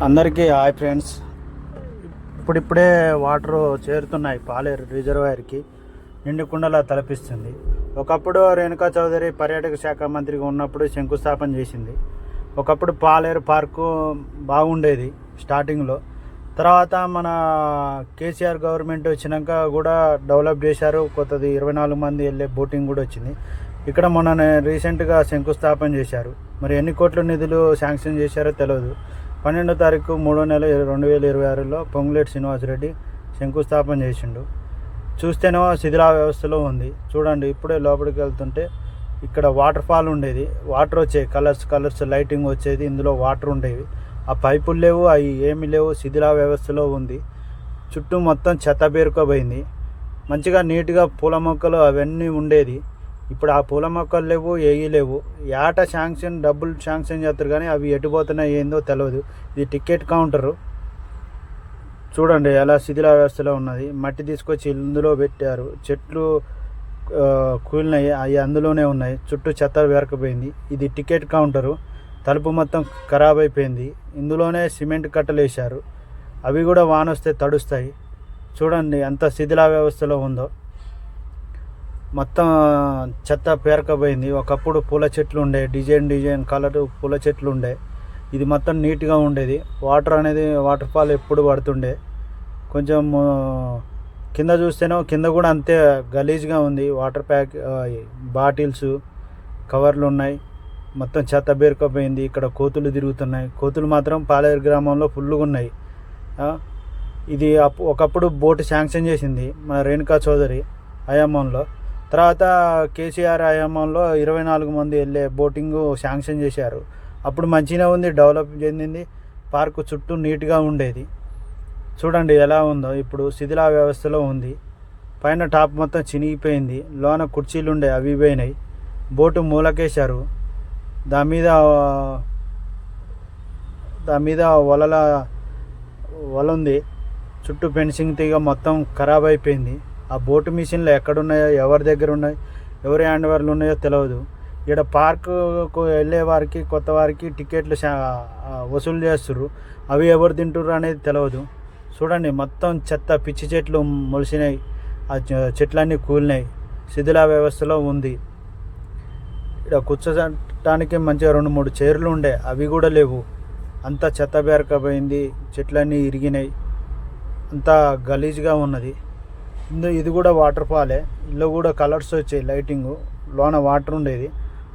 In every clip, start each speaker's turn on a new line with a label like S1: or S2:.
S1: అందరికీ hi friends. ఇప్పుడిప్పుడే water చేరుతున్నాయి పాలేరు రిజర్వాయర్కి. నిండు కుండలా తలపిస్తుంది. ఒకప్పుడు రేణుకా చౌదరి పర్యాటక శాఖ మంత్రిగా ఉన్నప్పుడు శంకుస్థాపన చేసింది. ఒకప్పుడు పాలేరు పార్కు బాగుండేది స్టార్టింగ్లో. తర్వాత మన కేసీఆర్ గవర్నమెంట్ వచ్చినాక కూడా డెవలప్ చేశారు. కొత్తది 24 మంది వెళ్ళే బోటింగ్ కూడా వచ్చింది. ఇక్కడ మొన్న రీసెంట్గా శంకుస్థాపన చేశారు. మరి ఎన్ని కోట్ల నిధులు శాంక్షన్ చేశారో తెలియదు. 12వ తారీఖు 3వ నెల 2026లో పొంగులేటి శ్రీనివాసరెడ్డి శంకుస్థాపన చేసిండు. చూస్తేనేమో శిథిలా వ్యవస్థలో ఉంది. చూడండి, ఇప్పుడే లోపలికి వెళ్తుంటే ఇక్కడ వాటర్ ఫాల్ ఉండేది. వాటర్ వచ్చేవి, కలర్స్ లైటింగ్ వచ్చేది. ఇందులో వాటర్ ఉండేవి. ఆ పైపులు లేవు, అవి ఏమి లేవు. శిథిలా వ్యవస్థలో ఉంది. చుట్టూ మొత్తం చెత్త పేరుకోబోయింది. మంచిగా నీట్గా పూల మొక్కలు అవన్నీ ఉండేది. ఇప్పుడు ఆ పూల మొక్కలు లేవు, ఏవి లేవు. ఏటా డబ్బులు శాంక్షన్ చేస్తారు, కానీ అవి ఎటుపోతున్నాయి ఏందో తెలియదు. ఇది టికెట్ కౌంటరు. చూడండి ఎలా శిథిలా వ్యవస్థలో ఉన్నది. మట్టి తీసుకొచ్చి ఇందులో పెట్టారు. చెట్లు కూలినాయి, అవి అందులోనే ఉన్నాయి. చుట్టూ చెత్త వేరకపోయింది. ఇది టికెట్ కౌంటరు. తలుపు మొత్తం ఖరాబ్ అయిపోయింది. ఇందులోనే సిమెంట్ కట్టలు వేశారు. అవి కూడా వాన వస్తే తడుస్తాయి. చూడండి ఎంత శిథిలా వ్యవస్థలో ఉందో. మొత్తం చెత్త పేరకపోయింది. ఒకప్పుడు పూల చెట్లు ఉండే, డిజైన్ కలర్ పూల చెట్లు ఉండే. ఇది మొత్తం నీట్గా ఉండేది. వాటర్ ఫాల్ ఎప్పుడు పడుతుండే. కొంచెం కింద చూస్తేనో కింద కూడా అంతే గలీజ్గా ఉంది. వాటర్ బాటిల్స్ కవర్లు ఉన్నాయి. మొత్తం చెత్త పేరుకపోయింది. ఇక్కడ కోతులు తిరుగుతున్నాయి. కోతులు మాత్రం పాలేరు గ్రామంలో ఫుల్గా ఉన్నాయి. ఇది ఒకప్పుడు బోటు శాంక్షన్ చేసింది మన రేణుకా చౌదరి హయాంలో. తర్వాత కేసీఆర్ హయాంలో 24 మంది వెళ్ళే బోటింగ్ శాంక్షన్ చేశారు. అప్పుడు మంచిగా ఉంది, డెవలప్ చెందింది. పార్కు చుట్టూ నీట్గా ఉండేది. చూడండి ఎలా ఉందో. ఇప్పుడు శిథిలా వ్యవస్థలో ఉంది. పైన టాప్ మొత్తం చినిగిపోయింది. లోన కుర్చీలు ఉండే, అవి పోయినాయి. బోటు మూలకేశారు. దాని మీద వల ఉంది. చుట్టూ ఫెన్సింగ్ తీగ మొత్తం ఖరాబ్ అయిపోయింది. ఆ బోటు మిషన్లు ఎక్కడున్నాయో, ఎవరి దగ్గర ఉన్నాయో, ఎవరి హ్యాండ్ ఓవర్లు ఉన్నాయో తెలియదు. ఇక్కడ పార్కుకు వెళ్ళే వారికి, కొత్త వారికి టికెట్లు వసూలు చేస్తుర్రు. అవి ఎవరు తింటుర్రు అనేది తెలియదు. చూడండి మొత్తం చెత్త, పిచ్చి చెట్లు మొలిసినాయి. ఆ చెట్లన్నీ కూలినాయి. శిథిలా వ్యవస్థలో ఉంది. ఇక్కడ కూర్చోటానికి మంచిగా 2-3 చైర్లు ఉండే, అవి కూడా లేవు. అంతా చెత్త బేరకపోయింది. చెట్లన్నీ ఇరిగినాయి. అంతా గలీజ్గా ఉన్నది. ఇది కూడా వాటర్ ఫాలే. ఇల్లు కూడా కలర్స్ వచ్చాయి, లైటింగు. లోన వాటర్ ఉండేది.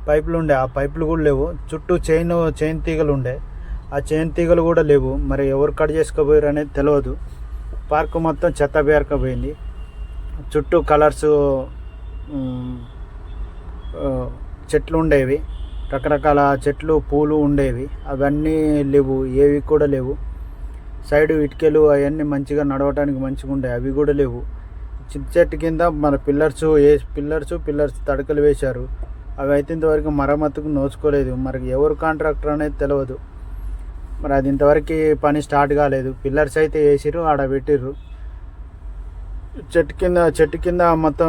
S1: పైపులు ఉండే, ఆ పైపులు కూడా లేవు. చుట్టూ చైన్ తీగలు ఉండే, ఆ చైన్ తీగలు కూడా లేవు. మరి ఎవరు కట్ చేసుకోపోయారు అనేది తెలియదు. పార్కు మొత్తం చెత్త పేరకపోయింది. చుట్టూ కలర్స్ చెట్లు ఉండేవి. రకరకాల చెట్లు, పూలు ఉండేవి. అవన్నీ లేవు, ఏవి కూడా లేవు. సైడు ఇటుకలు అవన్నీ మంచిగా నడవటానికి మంచిగా ఉండే, అవి కూడా లేవు. చిన్న చెట్టు కింద మన పిల్లర్స్ తడకలు వేశారు. అవి అయితే ఇంతవరకు మరమ్మతుకు నోచుకోలేదు. మరి ఎవరు కాంట్రాక్టర్ అనేది తెలియదు. మరి అది ఇంతవరకు పని స్టార్ట్ కాలేదు. పిల్లర్స్ అయితే వేసిర్రు, ఆడ పెట్టిర్రు. చెట్టు కింద మొత్తం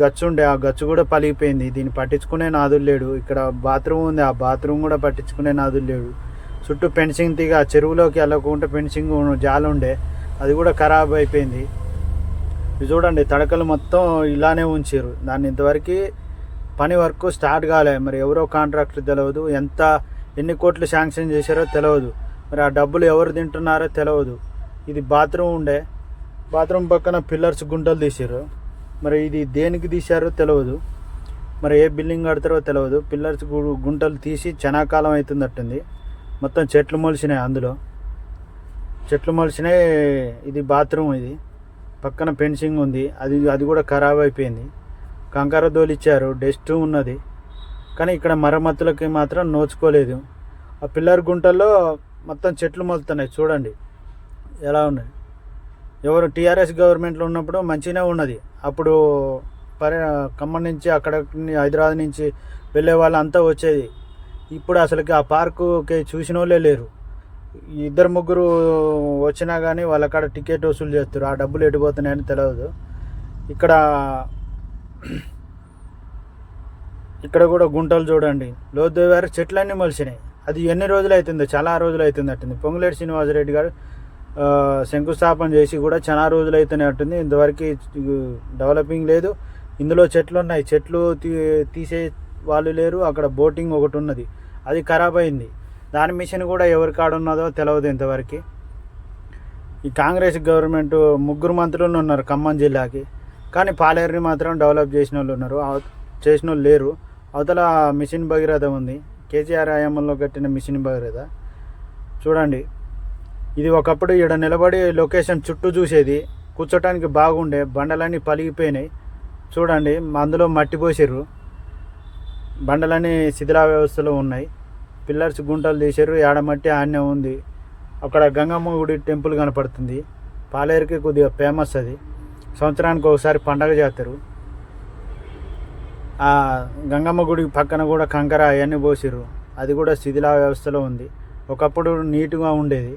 S1: గచ్చు ఉండే, ఆ గచ్చు కూడా పలిగిపోయింది. దీన్ని పట్టించుకునే నాదులు లేడు. ఇక్కడ బాత్రూమ్ ఉంది, ఆ బాత్రూమ్ కూడా పట్టించుకునే నాదులు లేడు. చుట్టూ ఫెన్సింగ్ తీగ, చెరువులోకి వెళ్ళకుండా ఫెన్సింగ్ జాలు ఉండే, అది కూడా ఖరాబ్ అయిపోయింది. ఇది చూడండి, తడకలు మొత్తం ఇలానే ఉంచారు. దాన్ని ఇంతవరకు పని వర్క్ స్టార్ట్ కాలే. మరి ఎవరో కాంట్రాక్టర్ తెలియదు. ఎన్ని కోట్లు శాంక్షన్ చేశారో తెలియదు. మరి ఆ డబ్బులు ఎవరు తింటున్నారో తెలియదు. ఇది బాత్రూమ్ ఉండే, బాత్రూమ్ పక్కన పిల్లర్స్ గుంటలు తీసారు. మరి ఇది దేనికి తీశారో తెలియదు. మరి ఏ బిల్డింగ్ కడతారో తెలియదు. పిల్లర్స్ గుంటలు తీసి చనాకాలం అవుతుందట్టుంది. మొత్తం చెట్లు మొలిసినాయి. అందులో చెట్లు మొలిసినాయి. ఇది బాత్రూమ్. ఇది పక్కన ఫెన్సింగ్ ఉంది, అది కూడా ఖరాబ్ అయిపోయింది. కంకర దోలిచ్చారు, డస్ట్ ఉన్నది. కానీ ఇక్కడ మరమ్మతులకి మాత్రం నోచుకోలేదు. ఆ పిల్లర్ గుంటల్లో మొత్తం చెట్లు మొలుతున్నాయి. చూడండి ఎలా ఉన్నాయి. ఎవరు టీఆర్ఎస్ గవర్నమెంట్లో ఉన్నప్పుడు మంచిగానే ఉన్నది. అప్పుడు ఖమ్మం నుంచి, అక్కడ హైదరాబాద్ నుంచి వెళ్ళే వాళ్ళు అంతా వచ్చేది. ఇప్పుడు అసలుకి ఆ పార్కుకి చూసిన వాళ్ళే లేరు. 2-3 వచ్చినా కానీ వాళ్ళకాడ టికెట్ వసూలు చేస్తారు. ఆ డబ్బులు ఎటుపోతున్నాయని తెలియదు. ఇక్కడ కూడా గుంటలు చూడండి, లోతువారు చెట్లన్నీ మొలిసినాయి. అది ఎన్ని రోజులు అవుతుందో, చాలా రోజులు అవుతుంది అట్టుంది. పొంగులేటి శ్రీనివాసరెడ్డి గారు శంకుస్థాపన చేసి కూడా చాలా రోజులు అయితేనే అట్టుంది. ఇంతవరకు డెవలపింగ్ లేదు. ఇందులో చెట్లు ఉన్నాయి, చెట్లు తీసే వాళ్ళు లేరు. అక్కడ బోటింగ్ ఒకటి ఉన్నది, అది ఖరాబ్ అయింది. దాని మిషన్ కూడా ఎవరి కాడ ఉన్నదో తెలియదు ఇంతవరకు. ఈ కాంగ్రెస్ గవర్నమెంట్ 3 మంత్రులు ఉన్నారు ఖమ్మం జిల్లాకి, కానీ పాలేరుని మాత్రం డెవలప్ చేసిన వాళ్ళు ఉన్నారు, చేసిన వాళ్ళు లేరు. అవతల మిషన్ భగీరథ ఉంది, కేసీఆర్ హయాంలో కట్టిన మిషన్ భగీరథ. చూడండి, ఇది ఒకప్పుడు ఇక్కడ నిలబడి లొకేషన్ చుట్టూ చూసేది, కూర్చోటానికి బాగుండే. బండలన్నీ పలిగిపోయినాయి చూడండి, అందులో మట్టి పోసారు, బండలన్నీ శిథిలా వ్యవస్థలో ఉన్నాయి. పిల్లర్స్ గుంటలు తీసారు, ఏడమట్టి ఆన్నే ఉంది. అక్కడ గంగమ్మ గుడి టెంపుల్ కనపడుతుంది. పాలేరుకి కొద్దిగా ఫేమస్ అది, సంవత్సరానికి ఒకసారి పండగ చేస్తారు. ఆ గంగమ్మ గుడి పక్కన కూడా కంకర అవన్నీ పోసారు, అది కూడా శిథిలా వ్యవస్థలో ఉంది. ఒకప్పుడు నీట్గా ఉండేది,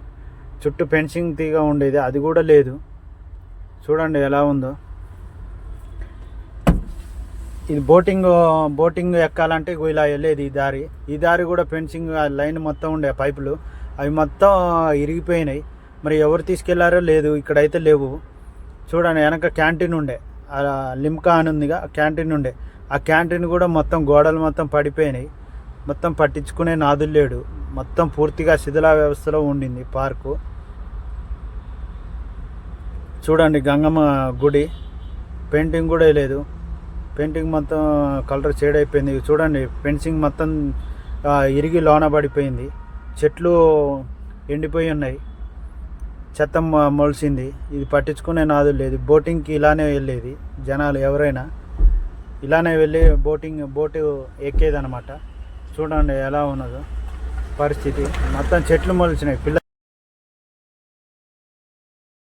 S1: చుట్టూ ఫెన్సింగ్ తీగ ఉండేది, అది కూడా లేదు. చూడండి ఎలా ఉందో. ఇది బోటింగ్ ఎక్కాలంటే ఇలా వెళ్ళేది ఈ దారి కూడా ఫెన్సింగ్ లైన్ మొత్తం ఉండే పైపులు, అవి మొత్తం ఇరిగిపోయినాయి. మరి ఎవరు తీసుకెళ్లారో లేదు, ఇక్కడైతే లేవు. చూడండి, వెనక క్యాంటీన్ ఉండే, లిమ్కా అని ఉందిగా, క్యాంటీన్ ఉండే. ఆ క్యాంటీన్ కూడా మొత్తం గోడలు మొత్తం పడిపోయినాయి, మొత్తం పట్టించుకునే నాదులు లేడు. మొత్తం పూర్తిగా శిథిలా వ్యవస్థలో ఉండింది పార్కు. చూడండి, గంగమ్మ గుడి పెయింటింగ్ కూడా లేదు, పెయింటింగ్ మొత్తం కలర్ షేడ్ అయిపోయింది. చూడండి, ఫెన్సింగ్ మొత్తం ఇరిగి లోన పడిపోయింది, చెట్లు ఎండిపోయి ఉన్నాయి, చెత్త మొలిసింది. ఇది పట్టించుకునే నాదు లేదు. బోటింగ్కి ఇలానే వెళ్ళేది జనాలు, ఎవరైనా ఇలానే వెళ్ళి బోటు ఎక్కేదనమాట. చూడండి ఎలా ఉన్నదో పరిస్థితి, మొత్తం చెట్లు మొలిచినాయి.